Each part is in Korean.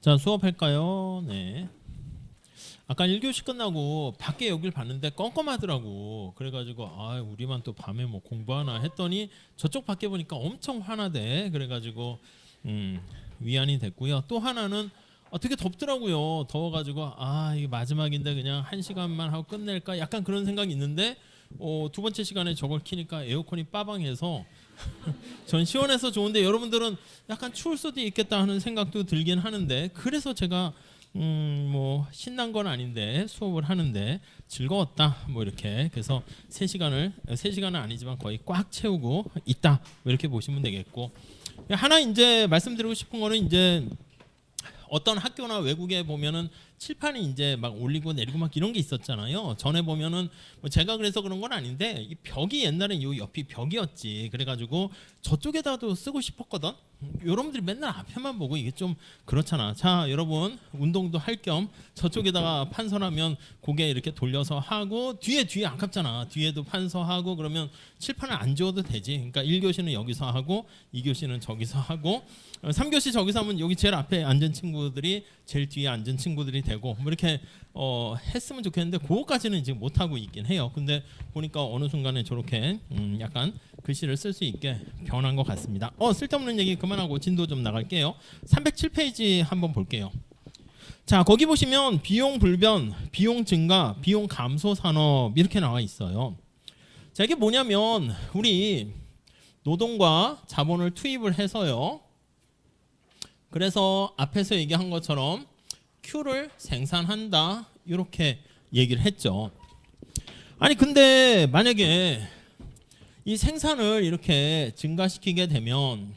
자, 수업할까요? 네. 아까 1교시 끝나고 밖에 여길 봤는데 껌껌하더라고. 그래가지고 아 우리만 또 밤에 뭐 공부하나 했더니 저쪽 밖에 보니까 엄청 환하대. 그래가지고 위안이 됐고요. 또 하나는 되게 덥더라고요. 더워가지고 아 이게 마지막인데 그냥 1시간만 하고 끝낼까 약간 그런 생각이 있는데 두 번째 시간에 저걸 키니까 에어컨이 빠방해서 전 시원해서 좋은데 여러분들은 약간 추울 수도 있겠다 하는 생각도 들긴 하는데 그래서 제가 뭐 신난 건 아닌데 수업을 하는데 즐거웠다 뭐 이렇게 그래서 3시간은 아니지만 거의 꽉 채우고 있다 뭐 이렇게 보시면 되겠고 하나 이제 말씀드리고 싶은 거는 이제 어떤 학교나 외국에 보면은 칠판이 이제 막 올리고 내리고 막 이런 게 있었잖아요. 전에 보면은 뭐 제가 그래서 그런 건 아닌데 이 벽이 옛날엔 요 옆이 벽이었지. 그래가지고 저쪽에다도 쓰고 싶었거든. 여러분들이 맨날 앞에만 보고 이게 좀 그렇잖아. 자, 여러분 운동도 할 겸 저쪽에다가 판서라면 고개 이렇게 돌려서 하고 뒤에 아깝잖아. 뒤에도 판서하고 그러면 칠판을 안 지워도 되지. 그러니까 1교시는 여기서 하고 2교시는 저기서 하고 3교시 저기서 하면 여기 제일 앞에 앉은 친구들이 제일 뒤에 앉은 친구들이 되고 뭐 이렇게 했으면 좋겠는데 그거까지는 지금 못 하고 있긴 해요. 근데 보니까 어느 순간에 저렇게 약간 글씨를 쓸 수 있게 변한 것 같습니다. 쓸데없는 얘기 그만하고 진도 좀 나갈게요. 307페이지 한번 볼게요. 자, 거기 보시면 비용 불변, 비용 증가, 비용 감소 산업 이렇게 나와 있어요. 자, 이게 뭐냐면 우리 노동과 자본을 투입을 해서요. 그래서 앞에서 얘기한 것처럼 Q를 생산한다 이렇게 얘기를 했죠. 아니 근데 만약에 이 생산을 이렇게 증가시키게 되면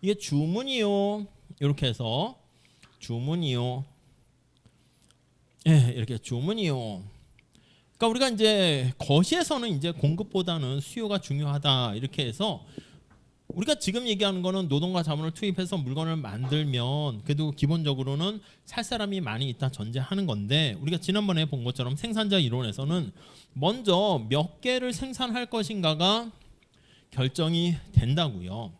이게 주문이요 이렇게 해서 주문이요 이렇게 주문이요 그러니까 우리가 이제 거시에서는 이제 공급보다는 수요가 중요하다 이렇게 해서 우리가 지금 얘기하는 거는 노동과 자본을 투입해서 물건을 만들면 그래도 기본적으로는 살 사람이 많이 있다 전제하는 건데 우리가 지난번에 본 것처럼 생산자 이론에서는 먼저 몇 개를 생산할 것인가가 결정이 된다고요.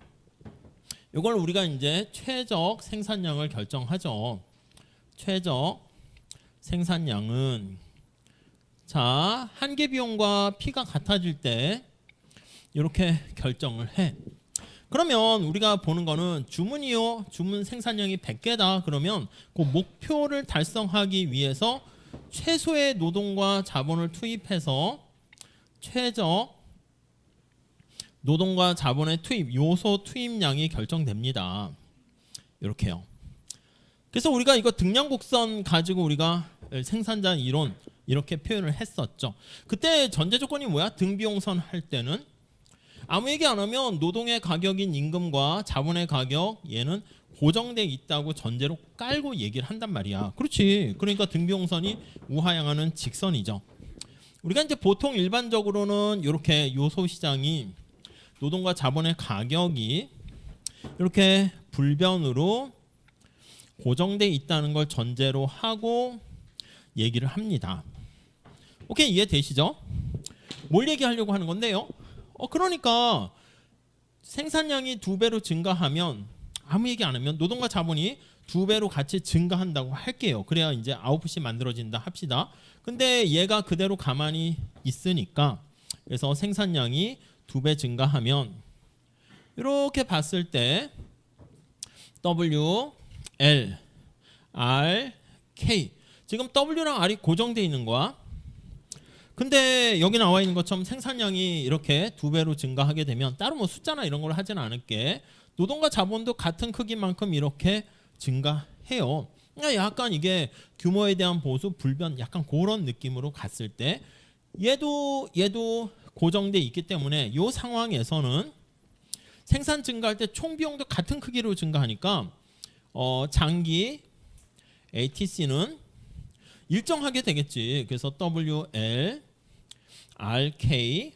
이걸 우리가 이제 최적 생산량을 결정하죠. 최적 생산량은 자, 한계 비용과 P가 같아질 때 이렇게 결정을 해. 그러면 우리가 보는 거는 주문이요. 주문 생산량이 100개다. 그러면 그 목표를 달성하기 위해서 최소의 노동과 자본을 투입해서 최적 노동과 자본의 투입, 요소 투입량이 결정됩니다. 이렇게요. 그래서 우리가 이거 등량곡선 가지고 우리가 생산자 이론 이렇게 표현을 했었죠. 그때 전제 조건이 뭐야? 등비용선 할 때는 아무 얘기 안 하면 노동의 가격인 임금과 자본의 가격 얘는 고정돼 있다고 전제로 깔고 얘기를 한단 말이야. 그렇지. 그러니까 등비용선이 우하향하는 직선이죠. 우리가 이제 보통 일반적으로는 이렇게 요소 시장이 노동과 자본의 가격이 이렇게 불변으로 고정돼 있다는 걸 전제로 하고 얘기를 합니다. 오케이, 이해되시죠? 뭘 얘기하려고 하는 건데요? 그러니까 생산량이 2배로 증가하면 아무 얘기 안 하면 노동과 자본이 2배로 같이 증가한다고 할게요. 그래야 이제 아웃풋이 만들어진다 합시다. 근데 얘가 그대로 가만히 있으니까 그래서 생산량이 2배 증가하면 이렇게 봤을 때 W, L, R, K 지금 W랑 R이 고정되어 있는 거야. 근데 여기 나와 있는 것처럼 생산량이 이렇게 2배로 증가하게 되면 따로 뭐 숫자나 이런 걸 하지는 않을게. 노동과 자본도 같은 크기만큼 이렇게 증가해요. 그러니까 약간 이게 규모에 대한 보수 불변 약간 그런 느낌으로 갔을 때 얘도 고정돼 있기 때문에 이 상황에서는 생산 증가할 때 총 비용도 같은 크기로 증가하니까 장기 ATC는 일정하게 되겠지. 그래서 WL, RK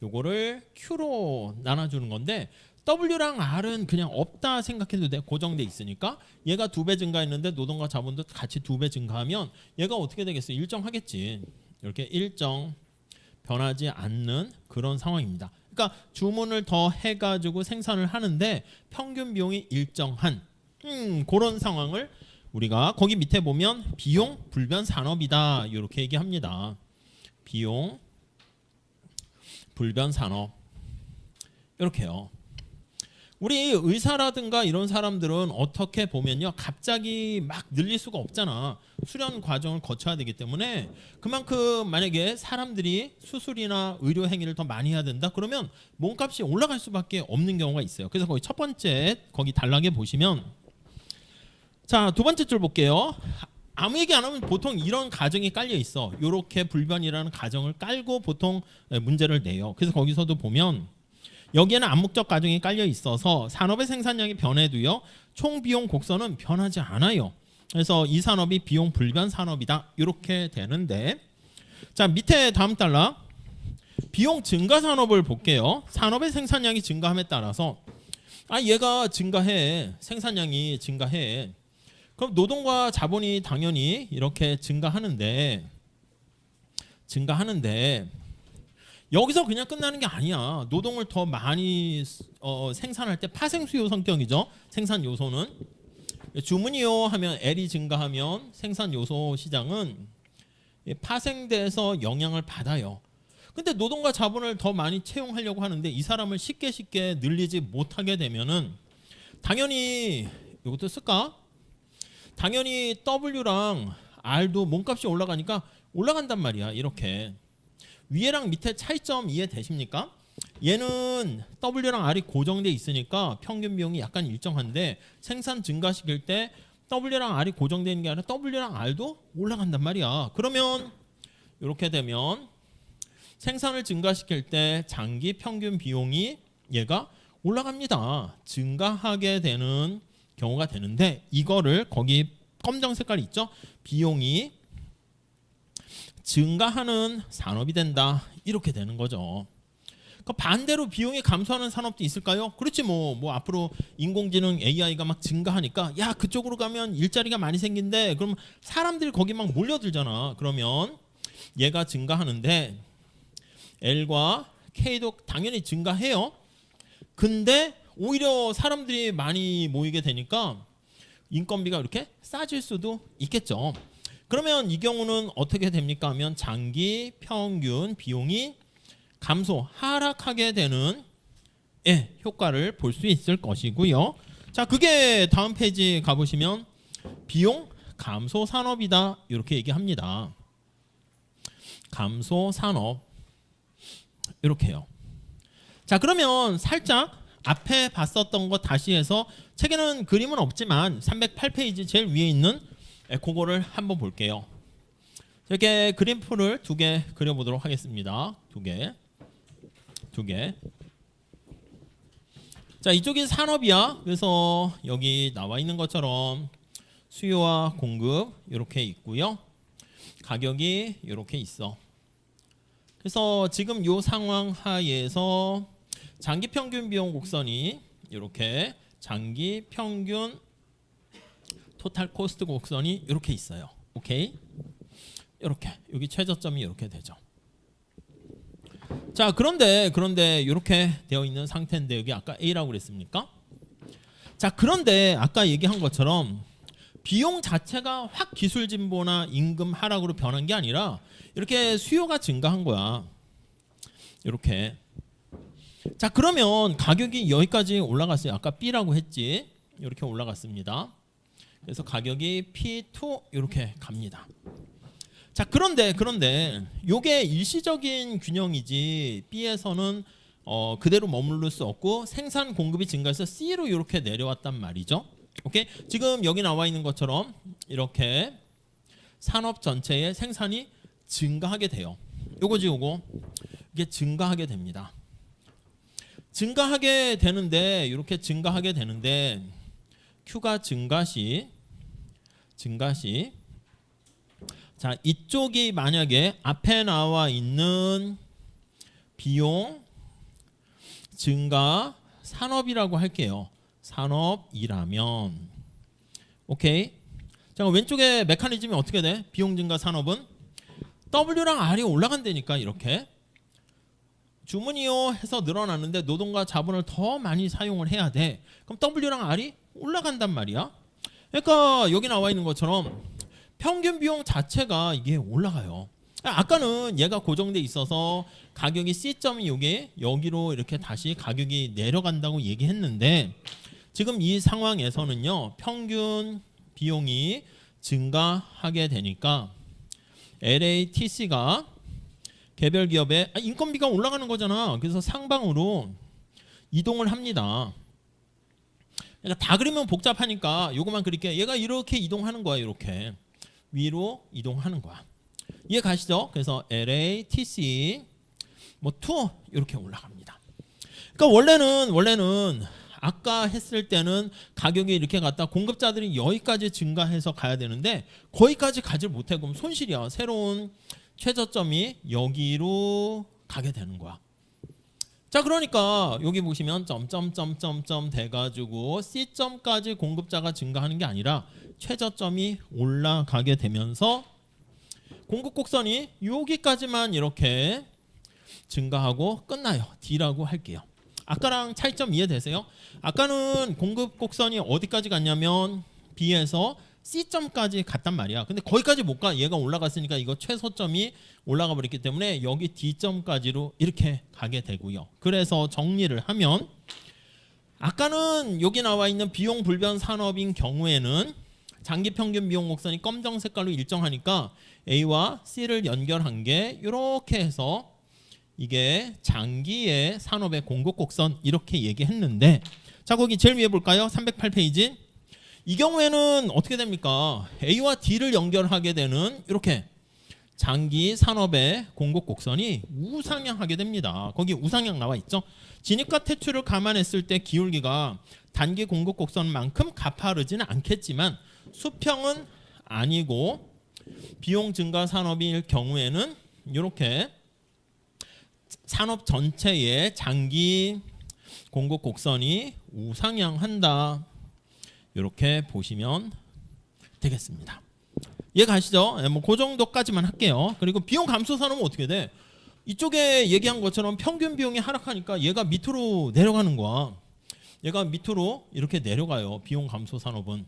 요거를 Q로 나눠주는 건데 W랑 R은 그냥 없다 생각해도 돼. 고정돼 있으니까 얘가 2배 증가했는데 노동과 자본도 같이 2배 증가하면 얘가 어떻게 되겠어? 일정하겠지. 이렇게 일정 변하지 않는 그런 상황입니다. 그러니까 주문을 더 해가지고 생산을 하는데 평균 비용이 일정한 그런 상황을 우리가 거기 밑에 보면 비용 불변 산업이다 이렇게 얘기합니다. 비용 불변 산업 이렇게요. 우리 의사라든가 이런 사람들은 어떻게 보면요, 갑자기 막 늘릴 수가 없잖아. 수련 과정을 거쳐야 되기 때문에 그만큼 만약에 사람들이 수술이나 의료 행위를 더 많이 해야 된다 그러면 몸값이 올라갈 수밖에 없는 경우가 있어요. 그래서 거기 첫 번째 거기 단락에 보시면, 자, 두 번째 줄 볼게요. 아무 얘기 안 하면 보통 이런 가정이 깔려 있어. 이렇게 불변이라는 가정을 깔고 보통 문제를 내요. 그래서 거기서도 보면 여기에는 암묵적 가정이 깔려 있어서 산업의 생산량이 변해도요, 총 비용 곡선은 변하지 않아요. 그래서 이 산업이 비용 불변 산업이다 이렇게 되는데, 자, 밑에 다음 단락 비용 증가 산업을 볼게요. 산업의 생산량이 증가함에 따라서 얘가 증가해, 생산량이 증가해. 그럼 노동과 자본이 당연히 이렇게 증가하는데 여기서 그냥 끝나는 게 아니야. 노동을 더 많이 생산할 때 파생 수요 성격이죠. 생산 요소는 주문이요 하면 L이 증가하면 생산 요소 시장은 파생돼서 영향을 받아요. 근데 노동과 자본을 더 많이 채용하려고 하는데 이 사람을 쉽게 늘리지 못하게 되면은 당연히 이것도 쓸까? 당연히 W랑 R도 몸값이 올라가니까 올라간단 말이야. 이렇게 위에랑 밑에 차이점 이해되십니까? 얘는 W랑 R이 고정돼 있으니까 평균 비용이 약간 일정한데 생산 증가시킬 때 W랑 R이 고정되는 게 아니라 W랑 R도 올라간단 말이야. 그러면 이렇게 되면 생산을 증가시킬 때 장기 평균 비용이 얘가 올라갑니다. 증가하게 되는 경우가 되는데 이거를 거기 검정 색깔이 있죠? 비용이 증가하는 산업이 된다 이렇게 되는 거죠. 그러니까 반대로 비용이 감소하는 산업도 있을까요? 그렇지 뭐 앞으로 인공지능 AI가 막 증가하니까 야 그쪽으로 가면 일자리가 많이 생긴대. 그럼 사람들이 거기 막 몰려들잖아. 그러면 얘가 증가하는데 L과 K도 당연히 증가해요. 근데 오히려 사람들이 많이 모이게 되니까 인건비가 이렇게 싸질 수도 있겠죠. 그러면 이 경우는 어떻게 됩니까 하면 장기 평균 비용이 감소, 하락하게 되는 효과를 볼 수 있을 것이고요. 자, 그게 다음 페이지 가보시면 비용 감소 산업이다 이렇게 얘기합니다. 감소 산업 이렇게요. 자, 그러면 살짝 앞에 봤었던 거 다시 해서 책에는 그림은 없지만 308페이지 제일 위에 있는 그거를 한번 볼게요. 이렇게 그래프를 두 개 그려보도록 하겠습니다. 두 개. 자, 이쪽이 산업이야. 그래서 여기 나와 있는 것처럼 수요와 공급 이렇게 있고요. 가격이 이렇게 있어. 그래서 지금 이 상황 하에서 장기 평균 비용 곡선이 이렇게 장기 평균 토탈 코스트 곡선이 이렇게 있어요. 오케이? 이렇게 여기 최저점이 이렇게 되죠. 자, 그런데 이렇게 되어 있는 상태인데 여기 아까 A라고 그랬습니까? 자, 그런데 아까 얘기한 것처럼 비용 자체가 확 기술 진보나 임금 하락으로 변한 게 아니라 이렇게 수요가 증가한 거야. 이렇게. 자, 그러면 가격이 여기까지 올라갔어요. 아까 B라고 했지. 이렇게 올라갔습니다. 그래서 가격이 P2 이렇게 갑니다. 자, 그런데 요게 일시적인 균형이지 B에서는 그대로 머무를 수 없고 생산 공급이 증가해서 C로 이렇게 내려왔단 말이죠. 오케이? 지금 여기 나와 있는 것처럼 이렇게 산업 전체의 생산이 증가하게 돼요. 요거지 요거. 이게 증가하게 됩니다. 증가하게 되는데 이렇게 증가하게 되는데 Q가 증가시 자, 이쪽이 만약에 앞에 나와 있는 비용 증가 산업이라고 할게요. 산업이라면 오케이. 자, 왼쪽에 메커니즘이 어떻게 돼? 비용 증가 산업은 W랑 R이 올라간다니까. 이렇게 주문이요 해서 늘어났는데 노동과 자본을 더 많이 사용을 해야 돼. 그럼 W랑 R이 올라간단 말이야. 그러니까 여기 나와 있는 것처럼 평균 비용 자체가 이게 올라가요. 아까는 얘가 고정돼 있어서 가격이 C점이 요게 여기로 이렇게 다시 가격이 내려간다고 얘기했는데 지금 이 상황에서는요 평균 비용이 증가하게 되니까 LATC가 개별 기업의 인건비가 올라가는 거잖아. 그래서 상방으로 이동을 합니다. 그러니까 다 그리면 복잡하니까 요것만 그릴게. 얘가 이렇게 이동하는 거야. 이렇게 위로 이동하는 거야. 이해 가시죠? 그래서 LATC 뭐 투 이렇게 올라갑니다. 그러니까 원래는 아까 했을 때는 가격이 이렇게 갔다 공급자들이 여기까지 증가해서 가야 되는데 거기까지 가지 못해. 그럼 손실이야. 새로운 최저점이 여기로 가게 되는 거야. 자, 그러니까 여기 보시면 점점점점점 돼가지고 C점까지 공급자가 증가하는 게 아니라 최저점이 올라가게 되면서 공급 곡선이 여기까지만 이렇게 증가하고 끝나요. D라고 할게요. 아까랑 차이점 이해되세요? 아까는 공급 곡선이 어디까지 갔냐면 B에서 C점까지 갔단 말이야. 근데 거기까지 못 가. 얘가 올라갔으니까 이거 최소점이 올라가 버렸기 때문에 여기 D점까지로 이렇게 가게 되고요. 그래서 정리를 하면 아까는 여기 나와 있는 비용 불변 산업인 경우에는 장기 평균 비용 곡선이 검정 색깔로 일정하니까 A와 C를 연결한 게 이렇게 해서 이게 장기의 산업의 공급 곡선 이렇게 얘기했는데 자 거기 제일 위에 볼까요? 308페이지. 이 경우에는 어떻게 됩니까? A와 D를 연결하게 되는 이렇게 장기 산업의 공급 곡선이 우상향하게 됩니다. 거기 우상향 나와 있죠. 진입과 퇴출을 감안했을 때 기울기가 단기 공급 곡선만큼 가파르지는 않겠지만 수평은 아니고 비용 증가 산업일 경우에는 이렇게 산업 전체의 장기 공급 곡선이 우상향한다. 이렇게 보시면 되겠습니다. 이해 가시죠? 뭐 그 정도까지만 할게요. 그리고 비용 감소 산업은 어떻게 돼? 이쪽에 얘기한 것처럼 평균 비용이 하락하니까 얘가 밑으로 내려가는 거야. 얘가 밑으로 이렇게 내려가요. 비용 감소 산업은.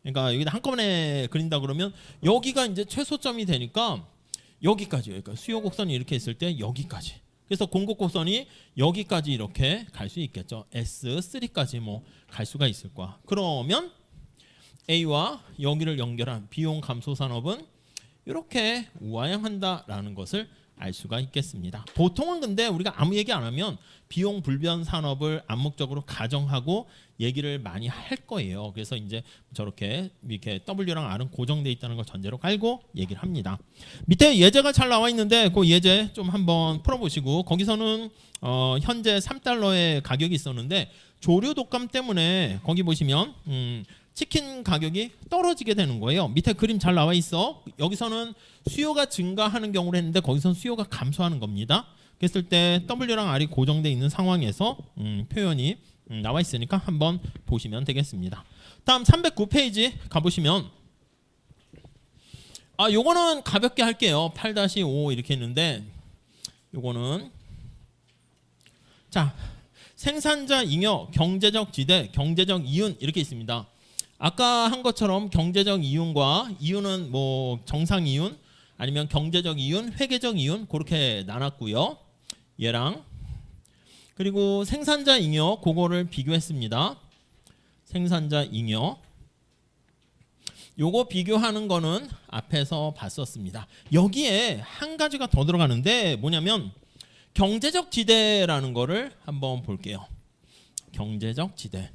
그러니까 여기다 한꺼번에 그린다 그러면 여기가 이제 최소점이 되니까 여기까지. 그러니까 수요 곡선이 이렇게 있을 때 여기까지. 그래서 공급 곡선이 여기까지 이렇게 갈 수 있겠죠. S3까지 뭐 갈 수가 있을 거야. 그러면 A와 여기를 연결한 비용 감소 산업은 이렇게 우하향한다라는 것을 알 수가 있겠습니다. 보통은 근데 우리가 아무 얘기 안 하면 비용 불변 산업을 암묵적으로 가정하고 얘기를 많이 할 거예요. 그래서 이제 저렇게 이렇게 W랑 R은 고정돼 있다는 걸 전제로 깔고 얘기를 합니다. 밑에 예제가 잘 나와 있는데 그 예제 좀 한번 풀어보시고 거기서는 현재 3달러의 가격이 있었는데 조류 독감 때문에 거기 보시면 치킨 가격이 떨어지게 되는 거예요. 밑에 그림 잘 나와 있어. 여기서는 수요가 증가하는 경우를 했는데 거기서는 수요가 감소하는 겁니다. 그랬을 때 W랑 R이 고정되어 있는 상황에서 표현이 나와 있으니까 한번 보시면 되겠습니다. 다음 309페이지 가보시면 요거는 가볍게 할게요. 8-5 이렇게 했는데 요거는 자 생산자 잉여, 경제적 지대, 경제적 이윤 이렇게 있습니다. 아까 한 것처럼 경제적 이윤과 이윤은 뭐 정상 이윤 아니면 경제적 이윤, 회계적 이윤 그렇게 나눴고요. 얘랑 그리고 생산자 잉여 그거를 비교했습니다. 생산자 잉여 요거 비교하는 거는 앞에서 봤었습니다. 여기에 한 가지가 더 들어가는데 뭐냐면 경제적 지대라는 거를 한번 볼게요. 경제적 지대.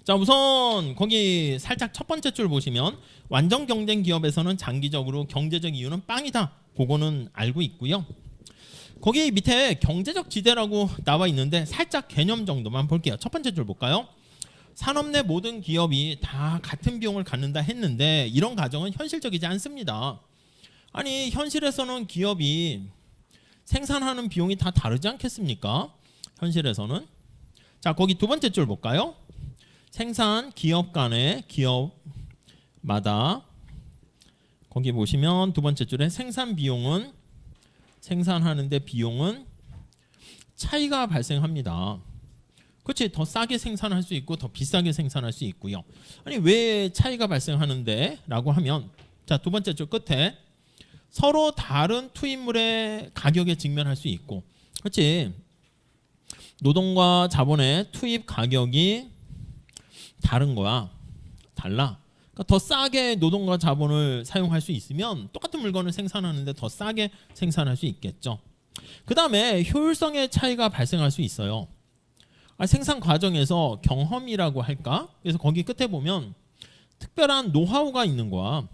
자 우선 거기 살짝 첫 번째 줄 보시면 완전 경쟁 기업에서는 장기적으로 경제적 이유는 빵이다. 그거는 알고 있고요. 거기 밑에 경제적 지대라고 나와 있는데 살짝 개념 정도만 볼게요. 첫 번째 줄 볼까요? 산업 내 모든 기업이 다 같은 비용을 갖는다 했는데 이런 가정은 현실적이지 않습니다. 아니 현실에서는 기업이 생산하는 비용이 다 다르지 않겠습니까? 현실에서는. 자 거기 두 번째 줄 볼까요? 생산 기업 간의 기업마다 거기 보시면 두 번째 줄에 생산 비용은 생산하는데 비용은 차이가 발생합니다. 그렇지, 더 싸게 생산할 수 있고 더 비싸게 생산할 수 있고요. 아니 왜 차이가 발생하는데? 라고 하면 자, 두 번째 줄 끝에 서로 다른 투입물의 가격에 직면할 수 있고, 그렇지, 노동과 자본의 투입 가격이 다른 거야. 달라. 그러니까 더 싸게 노동과 자본을 사용할 수 있으면 똑같은 물건을 생산하는데 더 싸게 생산할 수 있겠죠. 그 다음에 효율성의 차이가 발생할 수 있어요. 생산 과정에서 경험이라고 할까? 그래서 거기 끝에 보면 특별한 노하우가 있는 거야.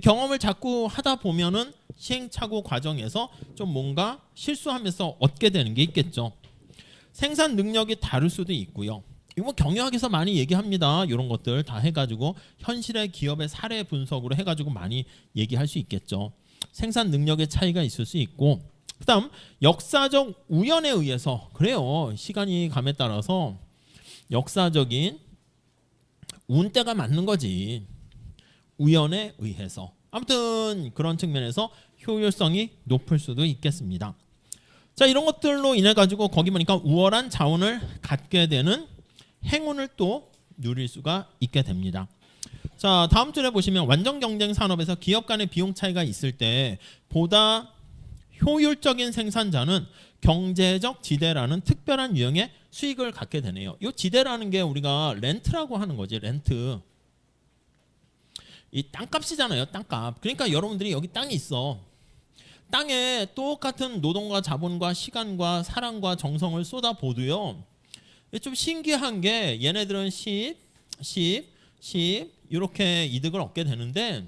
경험을 자꾸 하다 보면은 시행착오 과정에서 좀 뭔가 실수하면서 얻게 되는 게 있겠죠. 생산 능력이 다를 수도 있고요. 이거 뭐 경영학에서 많이 얘기합니다. 이런 것들 다 해가지고 현실의 기업의 사례 분석으로 해가지고 많이 얘기할 수 있겠죠. 생산 능력의 차이가 있을 수 있고, 그다음 역사적 우연에 의해서, 그래요, 시간이 감에 따라서 역사적인 운때가 맞는 거지. 우연에 의해서. 아무튼 그런 측면에서 효율성이 높을 수도 있겠습니다. 자, 이런 것들로 인해 가지고 거기 보니까 우월한 자원을 갖게 되는 행운을 또 누릴 수가 있게 됩니다. 자, 다음 줄에 보시면 완전 경쟁 산업에서 기업 간의 비용 차이가 있을 때 보다 효율적인 생산자는 경제적 지대라는 특별한 유형의 수익을 갖게 되네요. 이 지대라는 게 우리가 렌트라고 하는 거지. 렌트. 이 땅값이잖아요. 땅값. 그러니까 여러분들이 여기 땅이 있어. 땅에 똑같은 노동과 자본과 시간과 사랑과 정성을 쏟아부어도요, 좀 신기한 게 얘네들은 10 이렇게 이득을 얻게 되는데,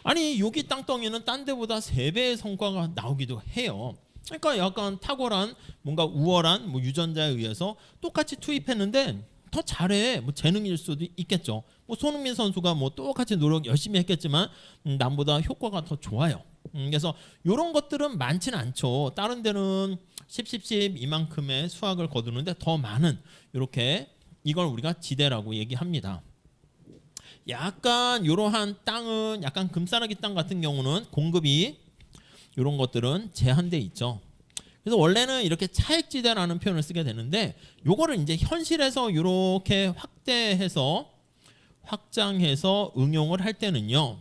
아니 여기 땅덩이는 딴 데보다 3배의 성과가 나오기도 해요. 그러니까 약간 탁월한 뭔가 우월한 뭐 유전자에 의해서 똑같이 투입했는데 더 잘해. 뭐 재능일 수도 있겠죠. 뭐 손흥민 선수가 뭐 똑같이 노력 열심히 했겠지만 남보다 효과가 더 좋아요. 그래서 이런 것들은 많지는 않죠. 다른 데는 10 이만큼의 수확을 거두는데 더 많은, 이렇게 이걸 우리가 지대라고 얘기합니다. 약간 이러한 땅은 약간 금싸라기 땅 같은 경우는 공급이 이런 것들은 제한돼 있죠. 그래서 원래는 이렇게 차액지대라는 표현을 쓰게 되는데, 요거를 이제 현실에서 이렇게 확장해서 응용을 할 때는요.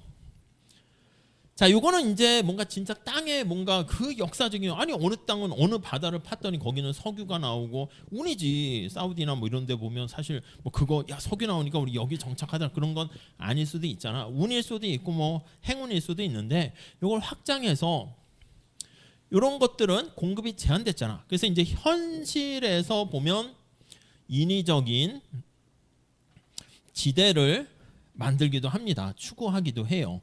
자, 요거는 이제 뭔가 진짜 땅에 뭔가 그 역사적인, 아니 어느 땅은 어느 바다를 팠더니 거기는 석유가 나오고 운이지. 사우디나 뭐 이런 데 보면 사실 뭐 그거 야 석유 나오니까 우리 여기 정착하자 그런 건 아닐 수도 있잖아. 운일 수도 있고 뭐 행운일 수도 있는데, 요걸 확장해서 이런 것들은 공급이 제한됐잖아. 그래서 이제 현실에서 보면 인위적인 지대를 만들기도 합니다. 추구하기도 해요.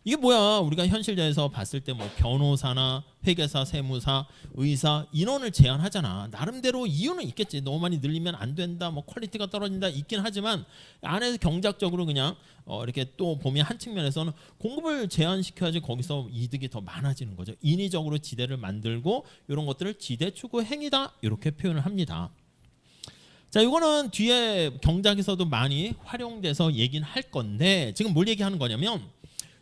이게 뭐야? 우리가 현실에서 봤을 때 뭐 변호사나 회계사, 세무사, 의사 인원을 제한하잖아. 나름대로 이유는 있겠지. 너무 많이 늘리면 안 된다. 뭐 퀄리티가 떨어진다. 있긴 하지만 안에서 경작적으로 그냥 이렇게 또 보면 한 측면에서는 공급을 제한시켜야지 거기서 이득이 더 많아지는 거죠. 인위적으로 지대를 만들고 이런 것들을 지대 추구 행위다. 이렇게 표현을 합니다. 자, 이거는 뒤에 경작에서도 많이 활용돼서 얘기는 할 건데, 지금 뭘 얘기하는 거냐면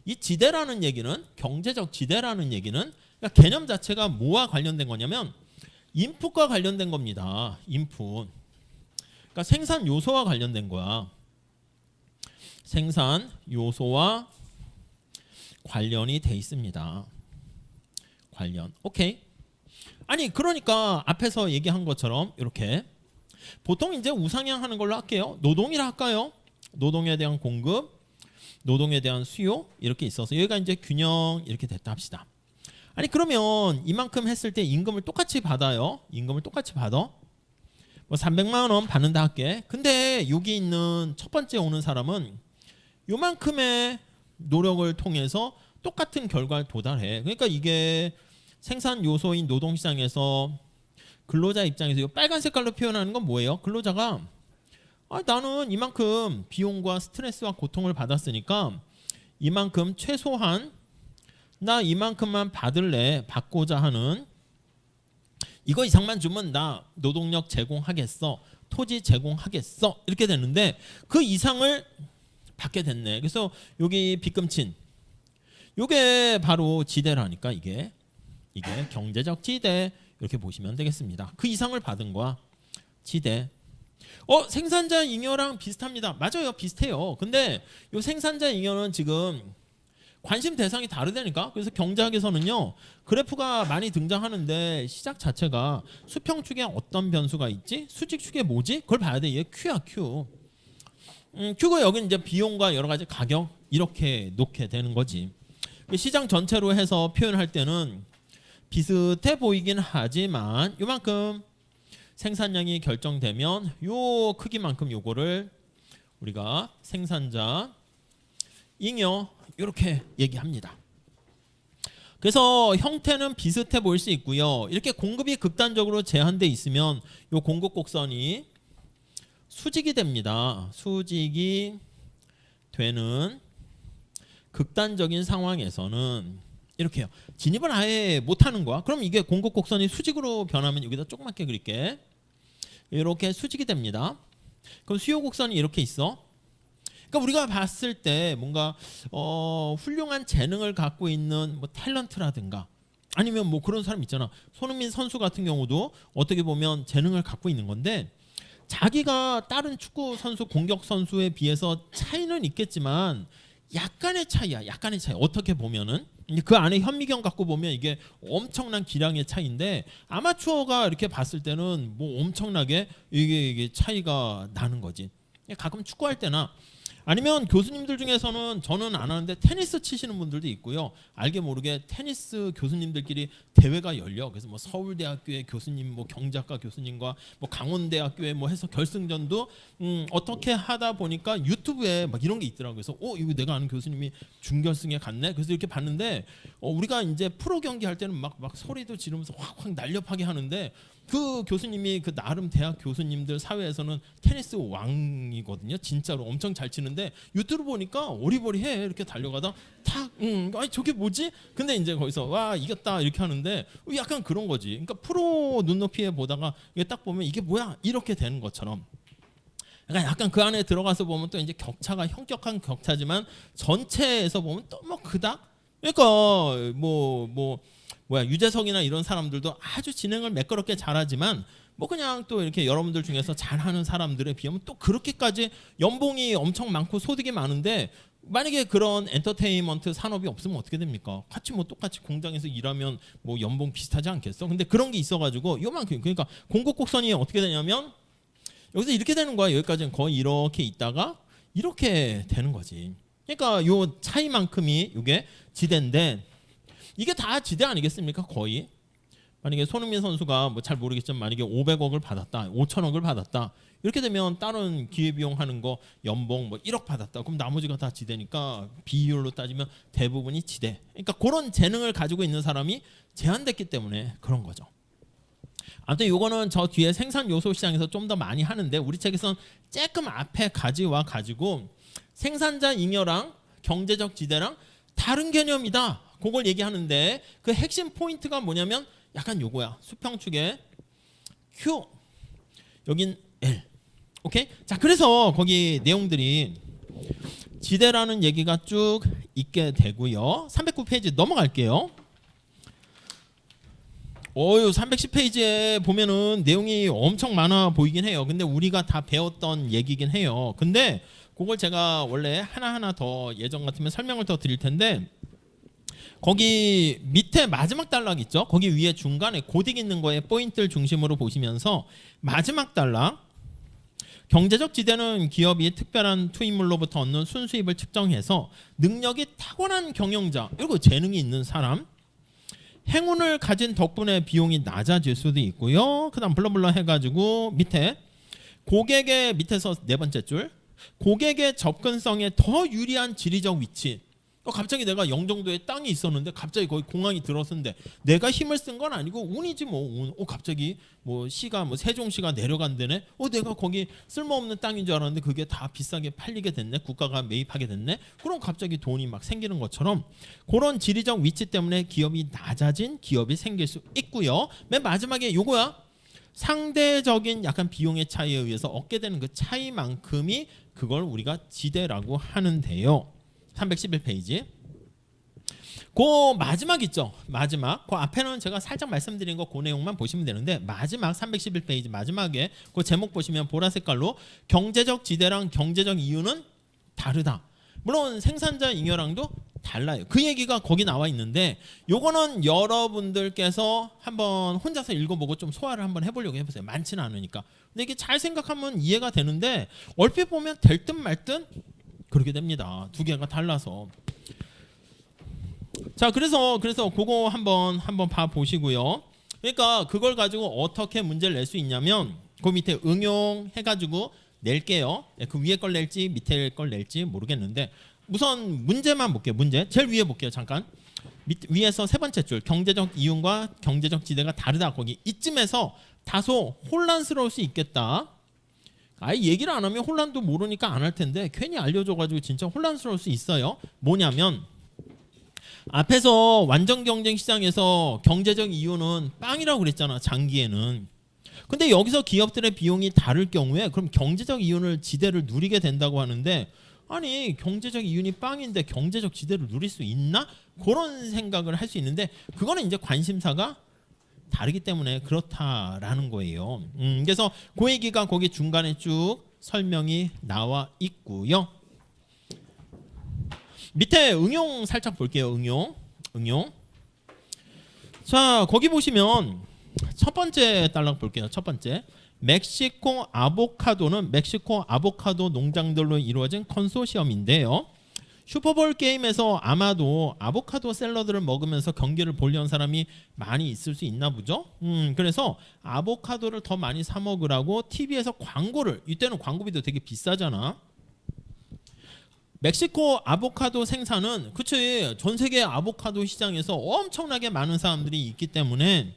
이 지대라는 얘기는, 경제적 지대라는 얘기는 그러니까 개념 자체가 뭐와 관련된 거냐면 인풋과 관련된 겁니다. 인풋. 그러니까 생산 요소와 관련된 거야. 생산 요소와 관련이 돼 있습니다. 관련. 오케이. 아니 그러니까 앞에서 얘기한 것처럼 이렇게 보통 이제 우상향 하는 걸로 할게요. 노동이라 할까요? 노동에 대한 공급, 노동에 대한 수요 이렇게 있어서 여기가 이제 균형 이렇게 됐다 합시다. 아니 그러면 이만큼 했을 때 임금을 똑같이 받아요. 임금을 똑같이 받아. 뭐 300만 원 받는다 할게. 근데 여기 있는 첫 번째 오는 사람은 요만큼의 노력을 통해서 똑같은 결과를 도달해. 그러니까 이게 생산 요소인 노동시장에서 근로자 입장에서 이 빨간 색깔로 표현하는 건 뭐예요? 근로자가 나는 이만큼 비용과 스트레스와 고통을 받았으니까 이만큼 최소한 나 이만큼만 받고자 하는, 이거 이상만 주면 나 노동력 제공하겠어, 토지 제공하겠어 이렇게 되는데 그 이상을 받게 됐네. 그래서 여기 빗금친 요게 바로 지대라니까. 이게 경제적 지대 이렇게 보시면 되겠습니다. 그 이상을 받은 거야. 지대. 생산자 잉여랑 비슷합니다. 맞아요, 비슷해요. 근데 이 생산자 잉여는 지금 관심 대상이 다르다니까. 그래서 경제학에서는요, 그래프가 많이 등장하는데 시작 자체가 수평축에 어떤 변수가 있지? 수직축에 뭐지? 그걸 봐야 돼. 얘 Q야, Q. Q가 여기는 이제 비용과 여러 가지 가격 이렇게 놓게 되는 거지. 시장 전체로 해서 표현할 때는 비슷해 보이긴 하지만 요만큼 생산량이 결정되면 요 크기만큼 요거를 우리가 생산자 잉여 이렇게 얘기합니다. 그래서 형태는 비슷해 보일 수 있고요. 이렇게 공급이 극단적으로 제한돼 있으면 요 공급 곡선이 수직이 됩니다. 수직이 되는 극단적인 상황에서는 이렇게요. 진입을 아예 못하는 거야. 그럼 이게 공급 곡선이 수직으로 변하면 여기다 조그맣게 그릴게. 이렇게 수직이 됩니다. 그럼 수요 곡선이 이렇게 있어. 그러니까 우리가 봤을 때 뭔가 훌륭한 재능을 갖고 있는 뭐 탤런트라든가 아니면 뭐 그런 사람 있잖아. 손흥민 선수 같은 경우도 어떻게 보면 재능을 갖고 있는 건데 자기가 다른 축구 선수, 공격 선수에 비해서 차이는 있겠지만 약간의 차이야. 약간의 차이. 어떻게 보면은 그 안에 현미경 갖고 보면 이게 엄청난 기량의 차이인데 아마추어가 이렇게 봤을 때는 뭐 엄청나게 이게 차이가 나는 거지. 가끔 축구할 때나 아니면 교수님들 중에서는 저는 안 하는데 테니스 치시는 분들도 있고요. 알게 모르게 테니스 교수님들끼리 대회가 열려. 그래서 뭐 서울대학교의 교수님, 뭐 경제학과 교수님과 뭐 강원대학교에 뭐 해서 결승전도 어떻게 하다 보니까 유튜브에 막 이런 게 있더라고요. 그래서 이거 내가 아는 교수님이 준결승에 갔네. 그래서 이렇게 봤는데 우리가 이제 프로 경기 할 때는 막 소리도 지르면서 확 날렵하게 하는데 그 교수님이 그 나름 대학 교수님들 사회에서는 테니스 왕이거든요. 진짜로 엄청 잘 치는데 유튜브 보니까 오리버리해. 이렇게 달려가다 탁 아니 저게 뭐지? 근데 이제 거기서 와 이겼다 이렇게 하는데 약간 그런 거지. 그러니까 프로 눈높이에 보다가 이게 딱 보면 이게 뭐야? 이렇게 되는 것처럼. 그러니까 약간 그 안에 들어가서 보면 또 이제 격차가 현격한 격차지만 전체에서 보면 또 뭐 그닥 그러니까 유재석이나 이런 사람들도 아주 진행을 매끄럽게 잘하지만 뭐 그냥 또 이렇게 여러분들 중에서 잘하는 사람들에 비하면 또 그렇게까지 연봉이 엄청 많고 소득이 많은데 만약에 그런 엔터테인먼트 산업이 없으면 어떻게 됩니까? 같이 뭐 똑같이 공장에서 일하면 뭐 연봉 비슷하지 않겠어? 근데 그런 게 있어가지고 요만큼 그러니까 공급 곡선이 어떻게 되냐면 여기서 이렇게 되는 거야. 여기까지는 거의 이렇게 있다가 이렇게 되는 거지. 그러니까 요 차이만큼이 이게 지대인데 이게 다 지대 아니겠습니까? 거의. 만약에 손흥민 선수가 뭐 잘 모르겠지만 만약에 500억을 받았다, 5천억을 받았다. 이렇게 되면 다른 기회비용 하는 거 연봉 뭐 1억 받았다. 그럼 나머지가 다 지대니까 비율로 따지면 대부분이 지대. 그러니까 그런 재능을 가지고 있는 사람이 제한됐기 때문에 그런 거죠. 아무튼 요거는 저 뒤에 생산 요소 시장에서 좀 더 많이 하는데 우리 책에서는 조금 앞에 가지와 가지고 생산자 잉여랑 경제적 지대랑 다른 개념이다. 그걸 얘기하는데 그 핵심 포인트가 뭐냐면 약간 요거야. 수평축에 Q 여긴 L. 오케이? 자, 그래서 거기 내용들이 지대라는 얘기가 쭉 있게 되고요. 309페이지 넘어갈게요. 310페이지에 보면은 내용이 엄청 많아 보이긴 해요. 근데 우리가 다 배웠던 얘기긴 해요. 근데 그걸 제가 원래 하나하나 더 예전 같으면 설명을 더 드릴 텐데 거기 밑에 마지막 단락 있죠? 거기 위에 중간에 고딕 있는 거에 포인트를 중심으로 보시면서 마지막 단락 경제적 지대는 기업이 특별한 투입물로부터 얻는 순수입을 측정해서 능력이 탁월한 경영자 그리고 재능이 있는 사람 행운을 가진 덕분에 비용이 낮아질 수도 있고요. 그 다음 블러블러 해가지고 밑에 고객의 밑에서 네 번째 줄 고객의 접근성에 더 유리한 지리적 위치 갑자기 내가 영종도에 땅이 있었는데 갑자기 거기 공항이 들어섰는데 내가 힘을 쓴 건 아니고 운이지 뭐 갑자기 뭐 시가 뭐 세종시가 내려간다네 내가 거기 쓸모없는 땅인 줄 알았는데 그게 다 비싸게 팔리게 됐네 국가가 매입하게 됐네 그럼 갑자기 돈이 막 생기는 것처럼 그런 지리적 위치 때문에 기업이 낮아진 기업이 생길 수 있고요. 맨 마지막에 요거야 상대적인 약간 비용의 차이에 의해서 얻게 되는 그 차이만큼이 그걸 우리가 지대라고 하는데요. 311페이지. 그 마지막 있죠. 마지막. 그 앞에는 제가 살짝 말씀드린 거 그 내용만 보시면 되는데 마지막 311페이지 마지막에 그 제목 보시면 보라색 깔로 경제적 지대랑 경제적 이유는 다르다. 물론 생산자 잉여량도 달라요. 그 얘기가 거기 나와 있는데 요거는 여러분들께서 한번 혼자서 읽어보고 좀 소화를 한번 해보려고 해보세요. 많지는 않으니까. 근데 이게 잘 생각하면 이해가 되는데 얼핏 보면 될 듯 말 듯 그렇게 됩니다. 두 개가 달라서. 자, 그래서 그거 한번 봐 보시고요. 그러니까 그걸 가지고 어떻게 문제를 낼 수 있냐면 그 밑에 응용해 가지고 낼게요. 그 위에 걸 낼지 밑에 걸 낼지 모르겠는데 우선 문제만 볼게요. 문제 제일 위에 볼게요. 잠깐. 위에서 세 번째 줄 경제적 이윤과 경제적 지대가 다르다. 거기 이쯤에서 다소 혼란스러울 수 있겠다. 아예 얘기를 안 하면 혼란도 모르니까 안 할 텐데 괜히 알려줘가지고 진짜 혼란스러울 수 있어요. 뭐냐면 앞에서 완전 경쟁 시장에서 경제적 이유는 빵이라고 그랬잖아. 장기에는. 근데 여기서 기업들의 비용이 다를 경우에 그럼 경제적 이윤을 지대를 누리게 된다고 하는데 아니 경제적 이윤이 빵인데 경제적 지대를 누릴 수 있나? 그런 생각을 할 수 있는데 그거는 이제 관심사가 다르기 때문에 그렇다라는 거예요. 그래서 그 얘기가 거기 중간에 쭉 설명이 나와 있고요. 밑에 응용 살짝 볼게요. 응용. 자, 거기 보시면 첫 번째 단락 볼게요. 첫 번째. 멕시코 아보카도는 멕시코 아보카도 농장들로 이루어진 컨소시엄인데요. 슈퍼볼 게임에서 아마도 아보카도 샐러드를 먹으면서 경기를 보려는 사람이 많이 있을 수 있나 보죠. 그래서 아보카도를 더 많이 사 먹으라고 TV에서 광고를, 이때는 광고비도 되게 비싸잖아. 멕시코 아보카도 생산은 그치 전 세계 아보카도 시장에서 엄청나게 많은 사람들이 있기 때문에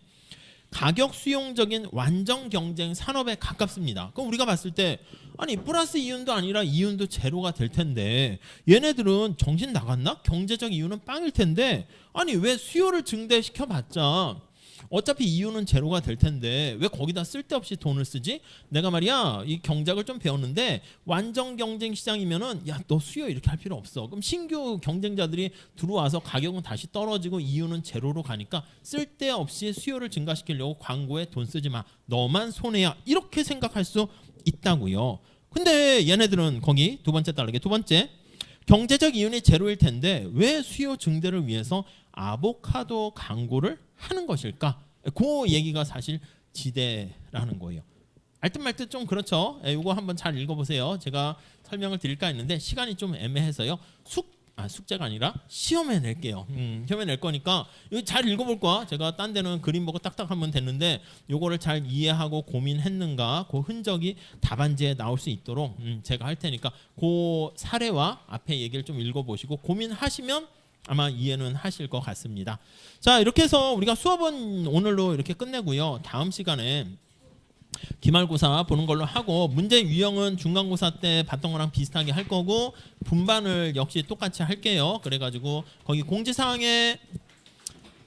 가격 수용적인 완전 경쟁 산업에 가깝습니다. 그럼 우리가 봤을 때 아니 플러스 이윤도 아니라 이윤도 제로가 될 텐데 얘네들은 정신 나갔나? 경제적 이유는 빵일 텐데 아니 왜 수요를 증대시켜 봤자 어차피 이유는 제로가 될 텐데 왜 거기다 쓸데없이 돈을 쓰지? 내가 말이야 이 경작을 좀 배웠는데 완전 경쟁 시장이면은 야 너 수요 이렇게 할 필요 없어. 그럼 신규 경쟁자들이 들어와서 가격은 다시 떨어지고 이유는 제로로 가니까 쓸데없이 수요를 증가시키려고 광고에 돈 쓰지 마. 너만 손해야. 이렇게 생각할 수 있다고요. 근데 얘네들은 거기 두 번째 단락에 두 번째 경제적 이윤이 제로일 텐데 왜 수요 증대를 위해서 아보카도 광고를 하는 것일까? 그 얘기가 사실 지대라는 거예요. 알듯 말듯 좀 그렇죠. 이거 한번 잘 읽어보세요. 제가 설명을 드릴까 했는데 시간이 좀 애매해서요. 숙제가 아니라 시험에 낼게요. 시험에 낼 거니까 이거 잘 읽어볼 거야. 제가 딴 데는 그림 보고 딱딱 하면 됐는데 요거를 잘 이해하고 고민했는가 그 흔적이 답안지에 나올 수 있도록 제가 할 테니까 그 사례와 앞에 얘기를 좀 읽어보시고 고민하시면 아마 이해는 하실 것 같습니다. 자, 이렇게 해서 우리가 수업은 오늘로 이렇게 끝내고요. 다음 시간에 기말고사 보는 걸로 하고 문제 유형은 중간고사 때 봤던 거랑 비슷하게 할 거고 분반을 역시 똑같이 할게요. 그래가지고 거기 공지사항에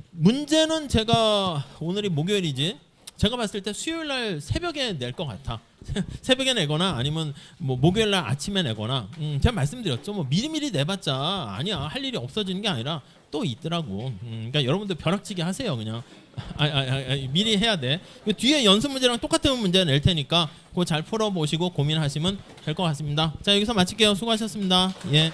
문제는 제가 오늘이 목요일이지 제가 봤을 때 수요일날 새벽에 낼 것 같아. 새벽에 내거나 아니면 뭐 목요일날 아침에 내거나 제가 말씀드렸죠. 뭐 미리미리 내봤자 아니야 할 일이 없어지는 게 아니라 또 있더라고. 그러니까 여러분들 벼락치기 하세요 그냥. 미리 해야 돼. 뒤에 연습 문제랑 똑같은 문제 낼 테니까 그거 잘 풀어보시고 고민하시면 될 것 같습니다. 자 여기서 마칠게요. 수고하셨습니다. 예.